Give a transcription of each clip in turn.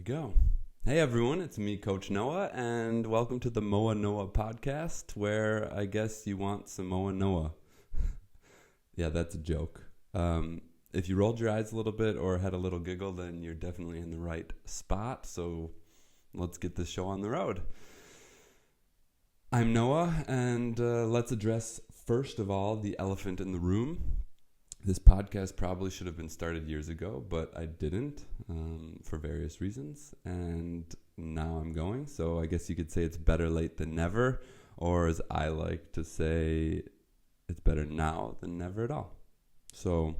go. Hey everyone, it's me, Coach Noah, and welcome to the Moa Noah Podcast, where I guess you want some Moa Noah. Yeah, that's a joke. If you rolled your eyes a little bit or had a little giggle, then you're definitely in the right spot, so let's get this show on the road. I'm Noah, and let's address, first of all, the elephant in the room. This podcast probably should have been started years ago, but I didn't for various reasons, and now I'm going. So I guess you could say it's better late than never, or as I like to say, it's better now than never at all. So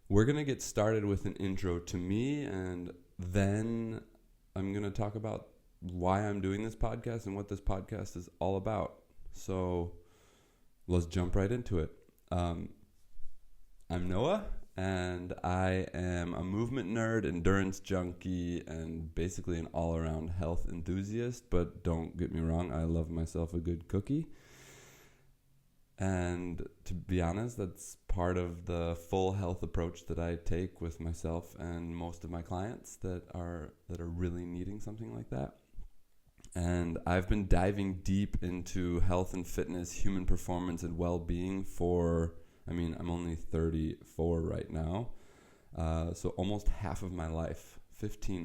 we're going to get started with an intro to me, and then I'm going to talk about why I'm doing this podcast and what this podcast is all about. So let's jump right into it. I'm Noah, and I am a movement nerd, endurance junkie, and basically an all-around health enthusiast. But don't get me wrong, I love myself a good cookie. And to be honest, that's part of the full health approach that I take with myself and most of my clients that are really needing something like that. And I've been diving deep into health and fitness, human performance, and well-being I'm only 34 right now, so almost half of my life,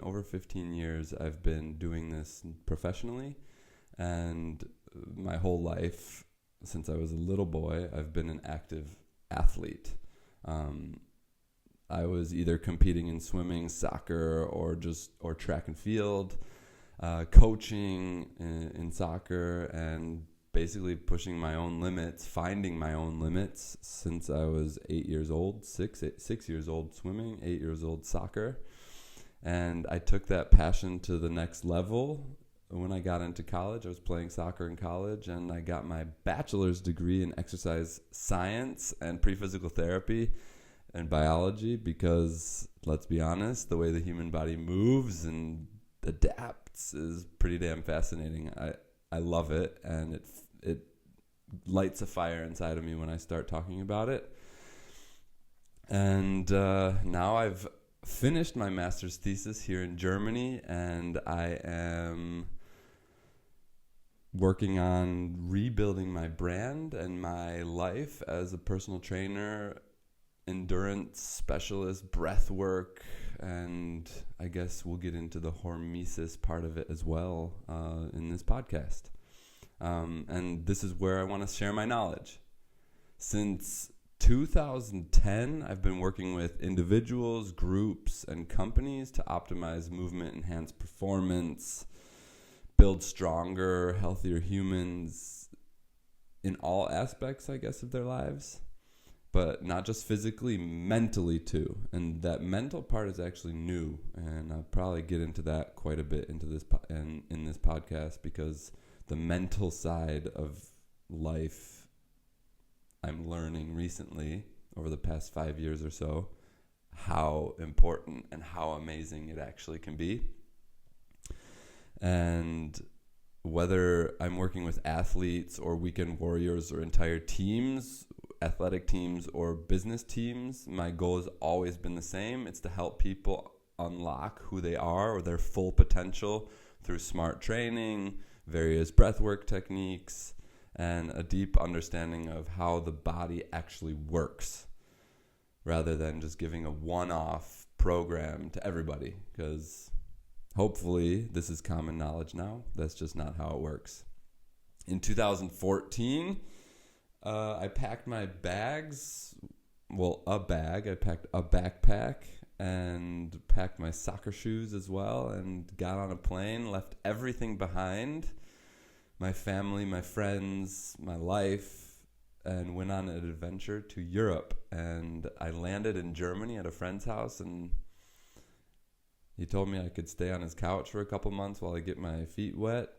over 15 years, I've been doing this professionally, and my whole life, since I was a little boy, I've been an active athlete. I was either competing in swimming, soccer, or track and field, coaching in soccer, and basically pushing my own limits, finding my own limits since I was 8 years old, 6 years old swimming, 8 years old soccer. And I took that passion to the next level when I got into college. I was playing soccer in college, and I got my bachelor's degree in exercise science and pre-physical therapy and biology because, let's be honest, the way the human body moves and adapts is pretty damn fascinating. I love it, and it lights a fire inside of me when I start talking about it. And now I've finished my master's thesis here in Germany, and I am working on rebuilding my brand and my life as a personal trainer, endurance specialist, breathwork, and I guess we'll get into the hormesis part of it as well in this podcast. And this is where I want to share my knowledge. Since 2010, I've been working with individuals, groups, and companies to optimize movement, enhance performance, build stronger, healthier humans in all aspects, I guess, of their lives. But not just physically, mentally too. And that mental part is actually new, and I'll probably get into that quite a bit in this podcast, because the mental side of life I'm learning recently over the past 5 years or so how important and how amazing it actually can be. And whether I'm working with athletes or weekend warriors or entire teams, athletic teams or business teams, my goal has always been the same. It's to help people unlock who they are or their full potential through smart training, various breathwork techniques, and a deep understanding of how the body actually works, rather than just giving a one-off program to everybody, because hopefully this is common knowledge now. That's just not how it works. In 2014, I packed my bags, I packed a backpack and packed my soccer shoes as well, and got on a plane, left everything behind, my family, my friends, my life, and went on an adventure to Europe. And I landed in Germany at a friend's house, and he told me I could stay on his couch for a couple months while I get my feet wet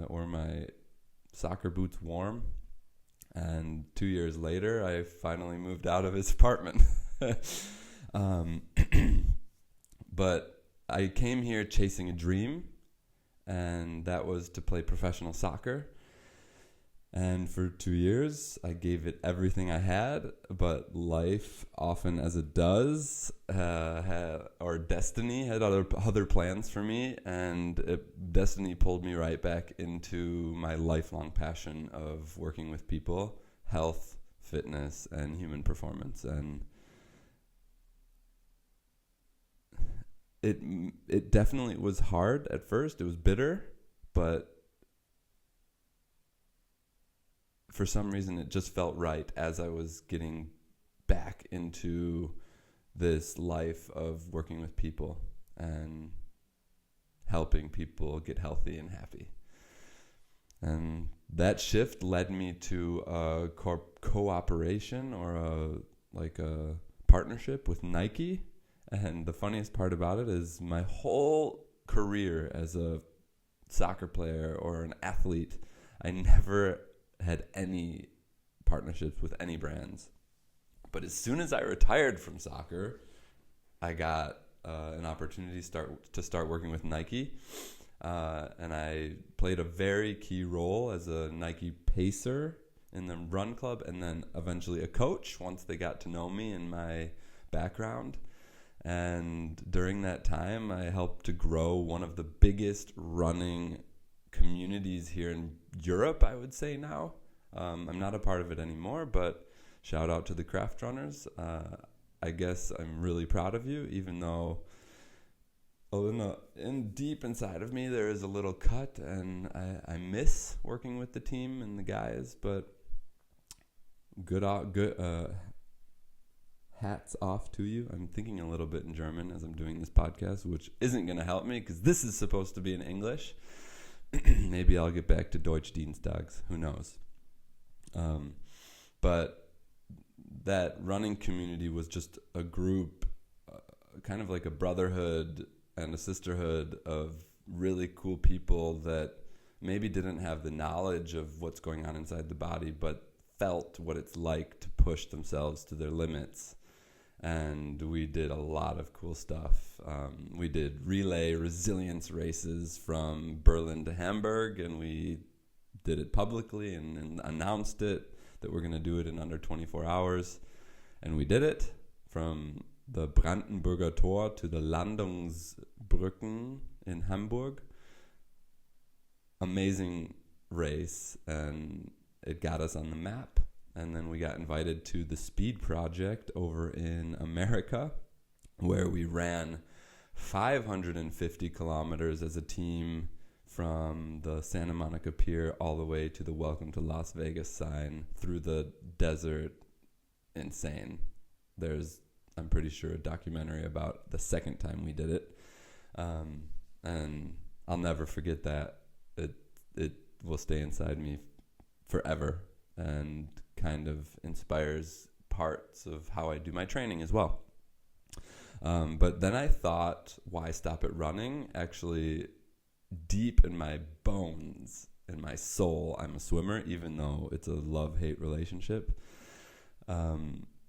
or my soccer boots warm. And 2 years later, I finally moved out of his apartment. But I came here chasing a dream, and that was to play professional soccer. And for 2 years, I gave it everything I had, but life, often as it does, or destiny had other plans for me, and destiny pulled me right back into my lifelong passion of working with people, health, fitness, and human performance. And it definitely was hard at first. It was bitter, but for some reason it just felt right as I was getting back into this life of working with people and helping people get healthy and happy. And that shift led me to a cooperation or a partnership with Nike. And the funniest part about it is my whole career as a soccer player or an athlete, I never had any partnerships with any brands. But as soon as I retired from soccer, I got an opportunity to start working with Nike. And I played a very key role as a Nike pacer in the run club, and then eventually a coach once they got to know me and my background. And during that time, I helped to grow one of the biggest running communities here in Europe, I would say now. I'm not a part of it anymore, but shout out to the craft runners. I guess I'm really proud of you, even though deep inside of me there is a little cut, and I miss working with the team and the guys. But good hats off to you. I'm thinking a little bit in German as I'm doing this podcast, which isn't going to help me because this is supposed to be in English. Maybe I'll get back to Deutsch Dienstags. Who knows? But that running community was just a group, kind of like a brotherhood and a sisterhood of really cool people that maybe didn't have the knowledge of what's going on inside the body, but felt what it's like to push themselves to their limits. And we did a lot of cool stuff. We did relay resilience races from Berlin to Hamburg, and we did it publicly and announced it that we're going to do it in under 24 hours. And we did it from the Brandenburger Tor to the Landungsbrücken in Hamburg. Amazing race, and it got us on the map. And then we got invited to the Speed Project over in America, where we ran 550 kilometers as a team from the Santa Monica Pier all the way to the Welcome to Las Vegas sign through the desert. Insane. There's, I'm pretty sure, a documentary about the second time we did it. And I'll never forget that. It will stay inside me forever and kind of inspires parts of how I do my training as well. But then I thought, why stop at running? Actually, deep in my bones, in my soul, I'm a swimmer, even though it's a love-hate relationship.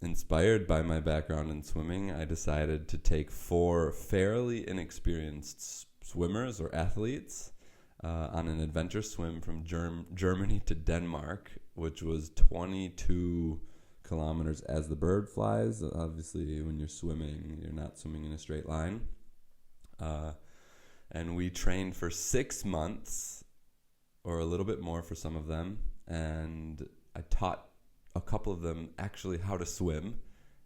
Inspired by my background in swimming, I decided to take 4 fairly inexperienced swimmers or athletes on an adventure swim from Germany to Denmark, which was 22 kilometers as the bird flies. Obviously, when you're swimming, you're not swimming in a straight line. And we trained for 6 months, or a little bit more for some of them. And I taught a couple of them actually how to swim.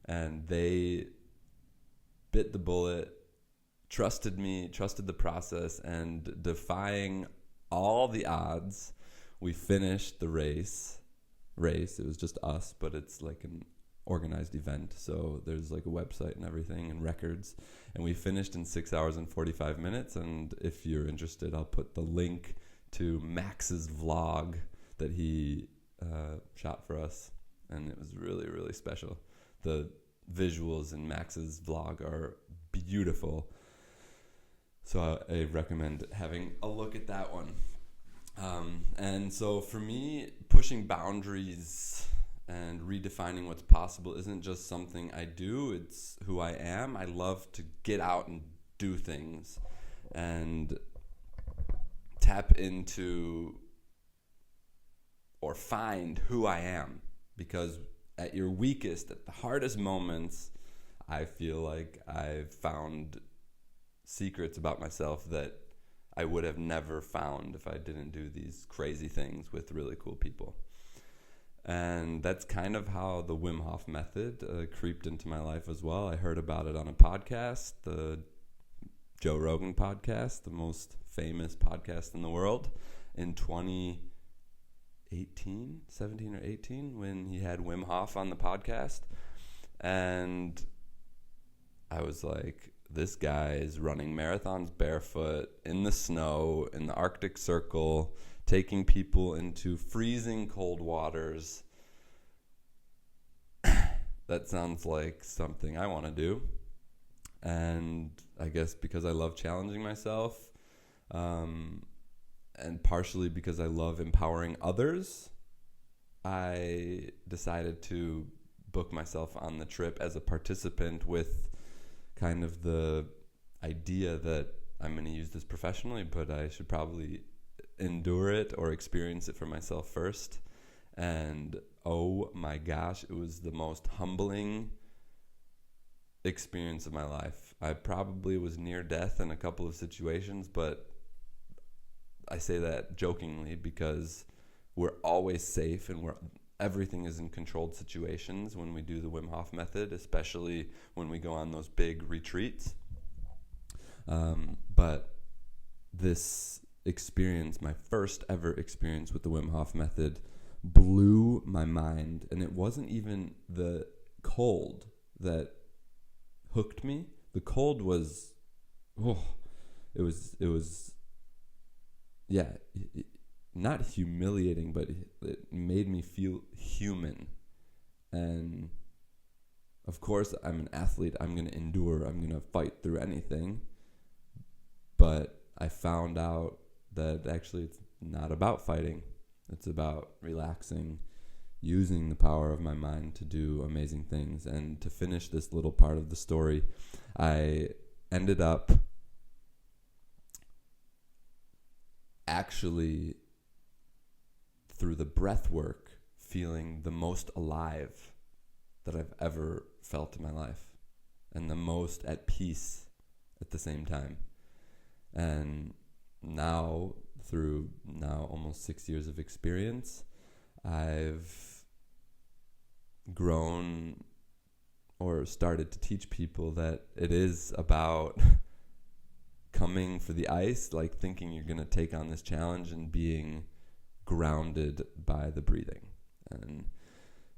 And they bit the bullet, trusted me, trusted the process, and defying all the odds, we finished the race. It was just us, but it's like an organized event, so there's like a website and everything and records, and we finished in 6 hours and 45 minutes. And if you're interested, I'll put the link to Max's vlog that he shot for us, and it was really, really special. The visuals in Max's vlog are beautiful, so I recommend having a look at that one. And so for me, pushing boundaries and redefining what's possible isn't just something I do, it's who I am. I love to get out and do things and tap into or find who I am. Because at your weakest, at the hardest moments, I feel like I've found secrets about myself that I would have never found if I didn't do these crazy things with really cool people. And that's kind of how the Wim Hof method creeped into my life as well. I heard about it on a podcast, the Joe Rogan podcast, the most famous podcast in the world, in 17 or 18, when he had Wim Hof on the podcast. And I was like, this guy is running marathons barefoot in the snow in the Arctic Circle, taking people into freezing cold waters. That sounds like something I want to do. And I guess because I love challenging myself, and partially because I love empowering others, I decided to book myself on the trip as a participant with kind of the idea that I'm going to use this professionally, but I should probably endure it or experience it for myself first. And oh my gosh, it was the most humbling experience of my life. I probably was near death in a couple of situations, but I say that jokingly because we're always safe and everything is in controlled situations when we do the Wim Hof method, especially when we go on those big retreats. But this experience, my first ever experience with the Wim Hof method, blew my mind. And it wasn't even the cold that hooked me. The cold was, it was not humiliating, but it made me feel human. And of course, I'm an athlete. I'm going to endure. I'm going to fight through anything. But I found out that actually it's not about fighting. It's about relaxing, using the power of my mind to do amazing things. And to finish this little part of the story, I ended up actually, through the breath work, feeling the most alive that I've ever felt in my life, and the most at peace at the same time. And now, through almost 6 years of experience, I've grown or started to teach people that it is about coming for the ice, like thinking you're going to take on this challenge and being grounded by the breathing. And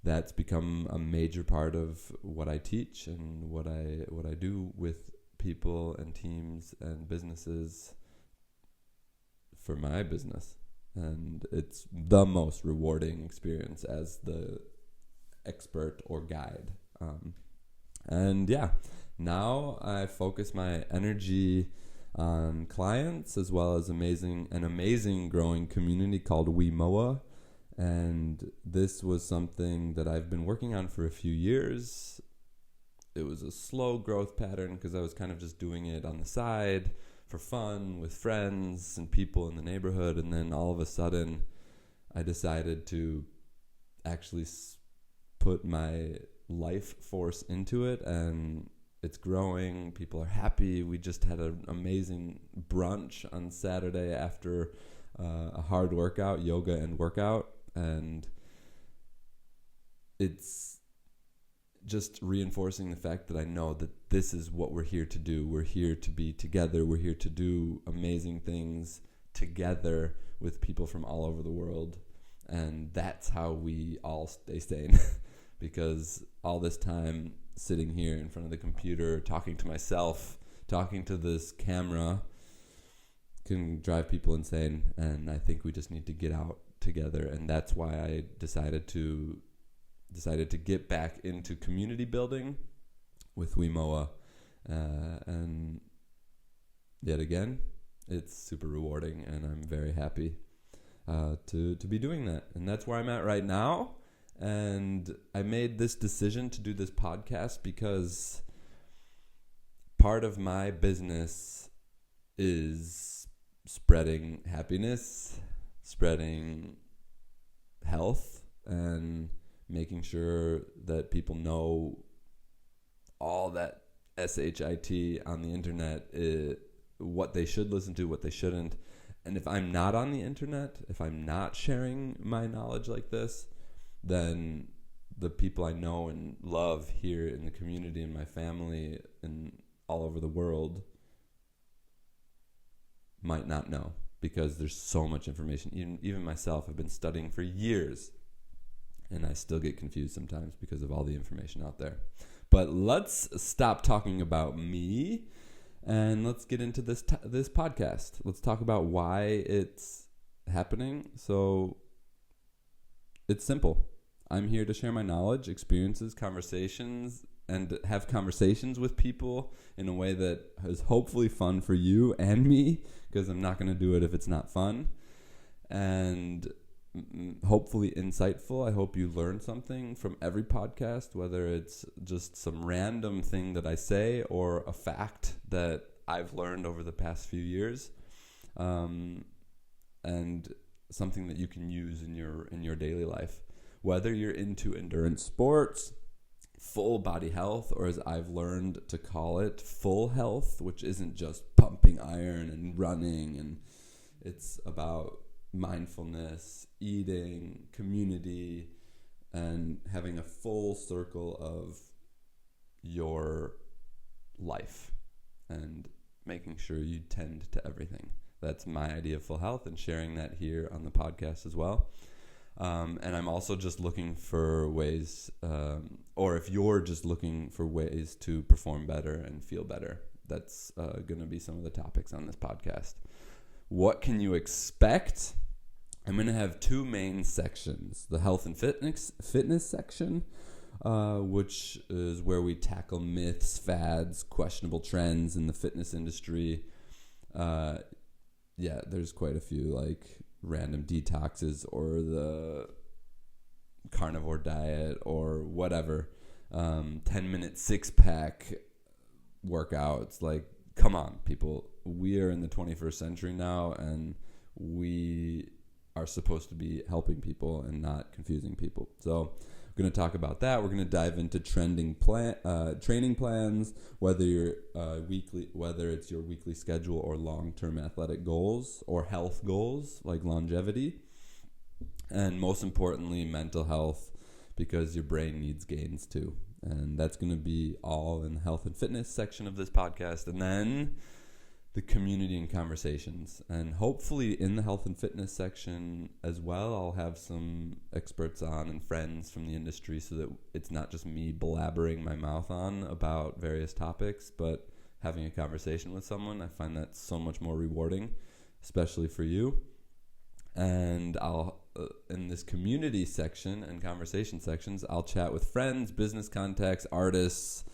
that's become a major part of what I teach and what I do with people and teams and businesses for my business. And it's the most rewarding experience as the expert or guide. Now I focus my energy on clients, as well as an amazing growing community called Moa. And this was something that I've been working on for a few years. It was a slow growth pattern because I was kind of just doing it on the side for fun with friends and people in the neighborhood. And then all of a sudden, I decided to actually put my life force into it, and it's growing. People are happy. We just had an amazing brunch on Saturday after a hard workout, yoga and workout. And it's just reinforcing the fact that I know that this is what we're here to do. We're here to be together. We're here to do amazing things together with people from all over the world. And that's how we all stay sane. Because all this time sitting here in front of the computer, talking to myself, talking to this camera, can drive people insane. And I think we just need to get out together. And that's why I decided to get back into community building with Moa. And yet again, it's super rewarding, and I'm very happy to be doing that. And that's where I'm at right now. And I made this decision to do this podcast because part of my business is spreading happiness, spreading health and making sure that people know all that shit on the internet, what they should listen to, what they shouldn't. And if I'm not on the internet, if I'm not sharing my knowledge like this, then the people I know and love here in the community and my family and all over the world might not know, because there's so much information. Even myself, I've been studying for years, and I still get confused sometimes because of all the information out there. But let's stop talking about me and let's get into this podcast. Let's talk about why it's happening. So it's simple. I'm here to share my knowledge, experiences, conversations, and have conversations with people in a way that is hopefully fun for you and me, because I'm not going to do it if it's not fun, and hopefully insightful. I hope you learn something from every podcast, whether it's just some random thing that I say or a fact that I've learned over the past few years, and something that you can use in your daily life. Whether you're into endurance sports, full body health, or as I've learned to call it, full health, which isn't just pumping iron and running, and it's about mindfulness, eating, community, and having a full circle of your life and making sure you tend to everything. That's my idea of full health, and sharing that here on the podcast as well. And I'm also just looking for ways, or if you're just looking for ways to perform better and feel better, that's going to be some of the topics on this podcast. What can you expect? I'm going to have two main sections. The health and fitness section, which is where we tackle myths, fads, questionable trends in the fitness industry. There's quite a few, like random detoxes or the carnivore diet or whatever, 10-minute six-pack workouts. Like, come on, people. We are in the 21st century now, and we are supposed to be helping people and not confusing people. So we're going to talk about that. We're going to dive into training plans, whether it's your weekly schedule or long-term athletic goals or health goals like longevity, and most importantly, mental health, because your brain needs gains too. And that's going to be all in the health and fitness section of this podcast, and then the community and conversations. And hopefully in the health and fitness section as well, I'll have some experts on and friends from the industry, so that it's not just me blabbering my mouth on about various topics, but having a conversation with someone. I find that so much more rewarding, especially for you. And I'll in this community section and conversation sections, I'll chat with friends, business contacts, artists,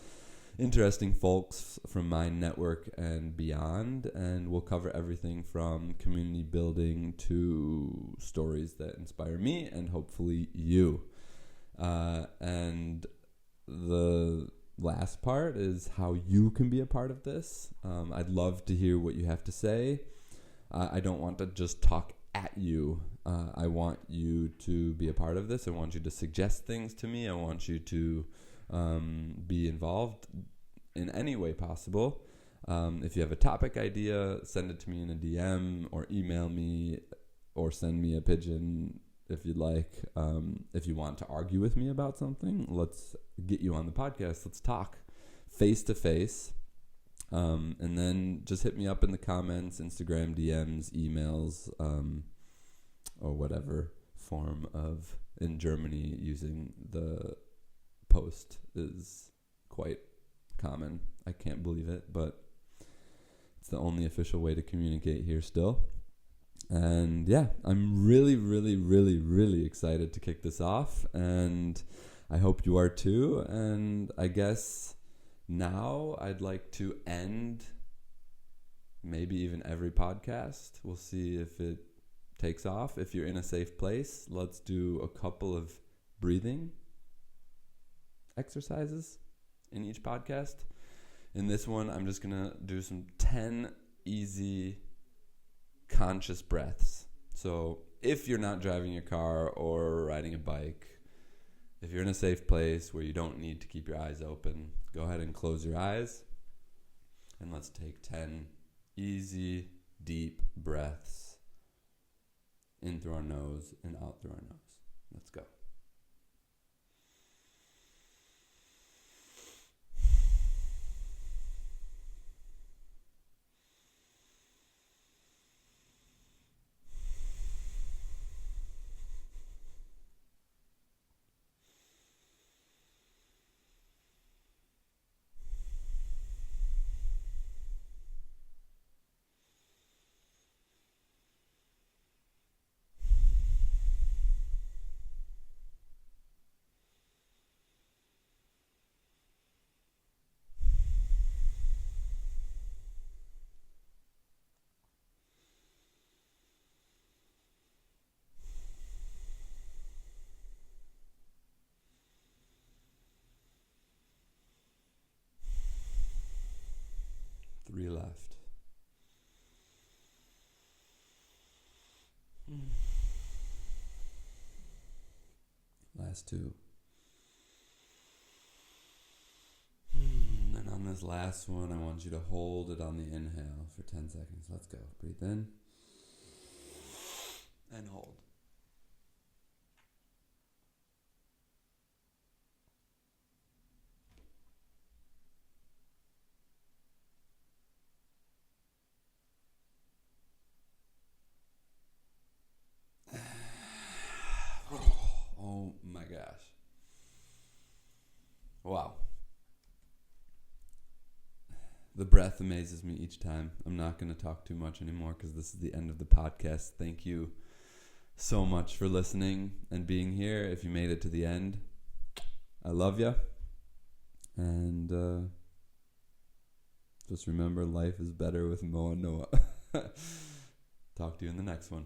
interesting folks from my network and beyond, and we'll cover everything from community building to stories that inspire me and hopefully you. And the last part is how you can be a part of this. I'd love to hear what you have to say. I don't want to just talk at you. I want you to be a part of this. I want you to suggest things to me. I want you to be involved in any way possible. If you have a topic idea, send it to me in a DM or email me or send me a pigeon if you'd like. If you want to argue with me about something, let's get you on the podcast. Let's talk face to face. And then just hit me up in the comments, Instagram, DMs, emails, or whatever form of, in Germany, using the post is quite common. I can't believe it, but it's the only official way to communicate here still. And yeah, I'm really, really, really, really excited to kick this off, and I hope you are too. And I guess now I'd like to end maybe even every podcast. We'll see if it takes off. If you're in a safe place, let's do a couple of breathing exercises in each podcast. In this one, I'm just going to do some 10 easy conscious breaths. So if you're not driving your car or riding a bike, if you're in a safe place where you don't need to keep your eyes open, go ahead and close your eyes. And let's take 10 easy, deep breaths in through our nose and out through our nose. Let's go. Three left. Last two. And on this last one, I want you to hold it on the inhale for 10 seconds. Let's go. Breathe in. And hold. Oh my gosh. Wow. The breath amazes me each time. I'm not going to talk too much anymore because this is the end of the podcast. Thank you so much for listening and being here. If you made it to the end, I love you. And just remember, life is better with Moa Noah. Talk to you in the next one.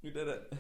We did it.